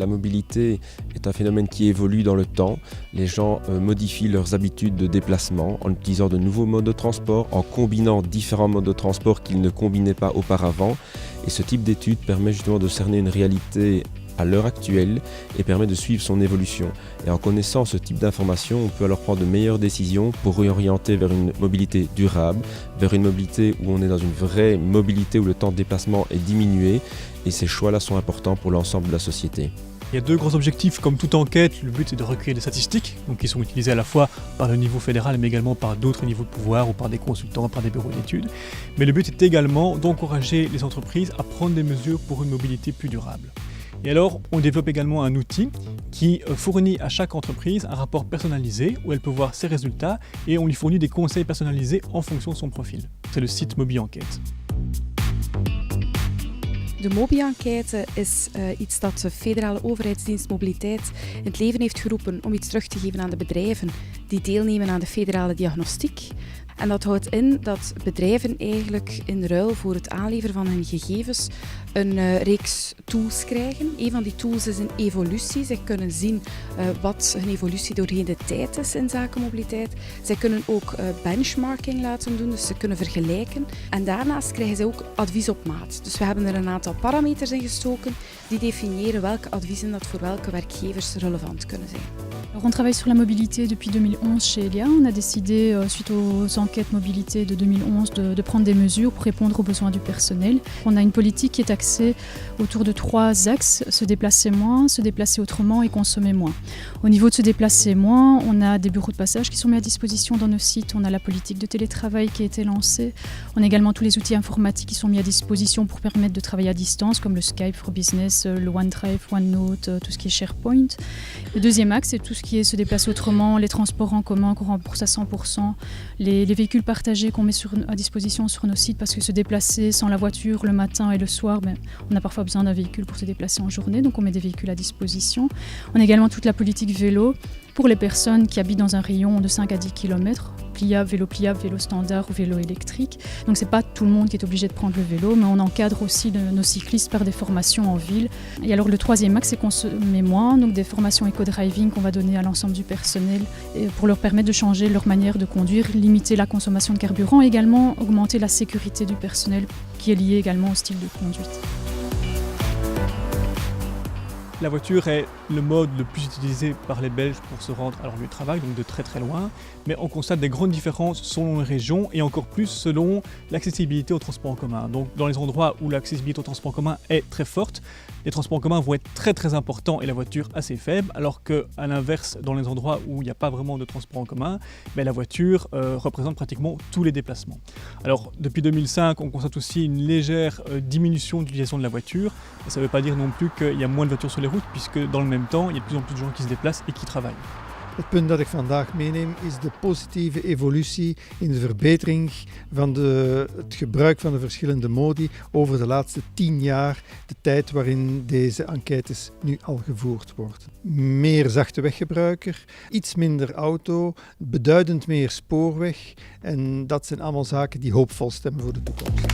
La mobilité est un phénomène qui évolue dans le temps. Les gens modifient leurs habitudes de déplacement en utilisant de nouveaux modes de transport, en combinant différents modes de transport qu'ils ne combinaient pas auparavant. Et ce type d'étude permet justement de cerner une réalité à l'heure actuelle et permet de suivre son évolution. Et en connaissant ce type d'informations, on peut alors prendre de meilleures décisions pour réorienter vers une mobilité durable, vers une mobilité où on est dans une vraie mobilité où le temps de déplacement est diminué. Et ces choix-là sont importants pour l'ensemble de la société. Il y a deux grands objectifs. Comme toute enquête, le but est de recueillir des statistiques, donc qui sont utilisées à la fois par le niveau fédéral, mais également par d'autres niveaux de pouvoir ou par des consultants, par des bureaux d'études. Mais le but est également d'encourager les entreprises à prendre des mesures pour une mobilité plus durable. Et alors, on développe également un outil qui fournit à chaque entreprise un rapport personnalisé où elle peut voir ses résultats et on lui fournit des conseils personnalisés en fonction de son profil. C'est le site Mobi-Enquête. De Mobi-enquête is iets dat de federale overheidsdienst Mobiliteit in het leven heeft geroepen om iets terug te geven aan de bedrijven die deelnemen aan de federale diagnostiek. En dat houdt in dat bedrijven eigenlijk in ruil voor het aanleveren van hun gegevens een reeks tools krijgen. Een van die tools is een evolutie. Zij kunnen zien wat hun evolutie doorheen de tijd is in zaken mobiliteit. Zij kunnen ook benchmarking laten doen, dus ze kunnen vergelijken. En daarnaast krijgen zij ook advies op maat. Dus we hebben er een aantal parameters in gestoken die definiëren welke adviezen dat voor welke werkgevers relevant kunnen zijn. Alors, on travaille sur la mobilité depuis 2011 chez Elia. On a décidé, suite aux enquêtes mobilité de 2011, de prendre des mesures pour répondre aux besoins du personnel. On a une politique qui est axée autour de 3 axes, se déplacer moins, se déplacer autrement et consommer moins. Au niveau de se déplacer moins, on a des bureaux de passage qui sont mis à disposition dans nos sites. On a la politique de télétravail qui a été lancée. On a également tous les outils informatiques qui sont mis à disposition pour permettre de travailler à distance, comme le Skype for Business, le OneDrive, OneNote, tout ce qui est SharePoint. Le deuxième axe, c'est tout ce qui est se déplacer autrement, les transports en commun qu'on rembourse à 100%, les véhicules partagés qu'on met à disposition sur nos sites, parce que se déplacer sans la voiture le matin et le soir, on a parfois besoin d'un véhicule pour se déplacer en journée, donc on met des véhicules à disposition. On a également toute la politique vélo pour les personnes qui habitent dans un rayon de 5 à 10 km, pliable, vélo standard ou vélo électrique. Donc c'est pas tout le monde qui est obligé de prendre le vélo, mais on encadre aussi nos cyclistes par des formations en ville. Et alors le troisième axe, c'est consommer moins, donc des formations éco-driving qu'on va donner à l'ensemble du personnel pour leur permettre de changer leur manière de conduire, limiter la consommation de carburant et également augmenter la sécurité du personnel qui est liée également au style de conduite. La voiture est le mode le plus utilisé par les Belges pour se rendre à leur lieu de travail, donc de très très loin. Mais on constate des grandes différences selon les régions et encore plus selon l'accessibilité aux transports en commun. Donc dans les endroits où l'accessibilité aux transports en commun est très forte, les transports en commun vont être très très importants et la voiture assez faible, alors qu'à l'inverse, dans les endroits où il n'y a pas vraiment de transports en commun, la voiture représente pratiquement tous les déplacements. Alors depuis 2005, on constate aussi une légère diminution d'utilisation de la voiture. Et ça ne veut pas dire non plus qu'il y a moins de voitures sur les routes, puisque dans le même temps, il y a de plus en plus de gens qui se déplacent et qui travaillent. Het punt dat ik vandaag meeneem is de positieve evolutie in de verbetering van het gebruik van de verschillende modi over de laatste 10 jaar, de tijd waarin deze enquêtes nu al gevoerd worden. Meer zachte weggebruiker, iets minder auto, beduidend meer spoorweg en dat zijn allemaal zaken die hoopvol stemmen voor de toekomst.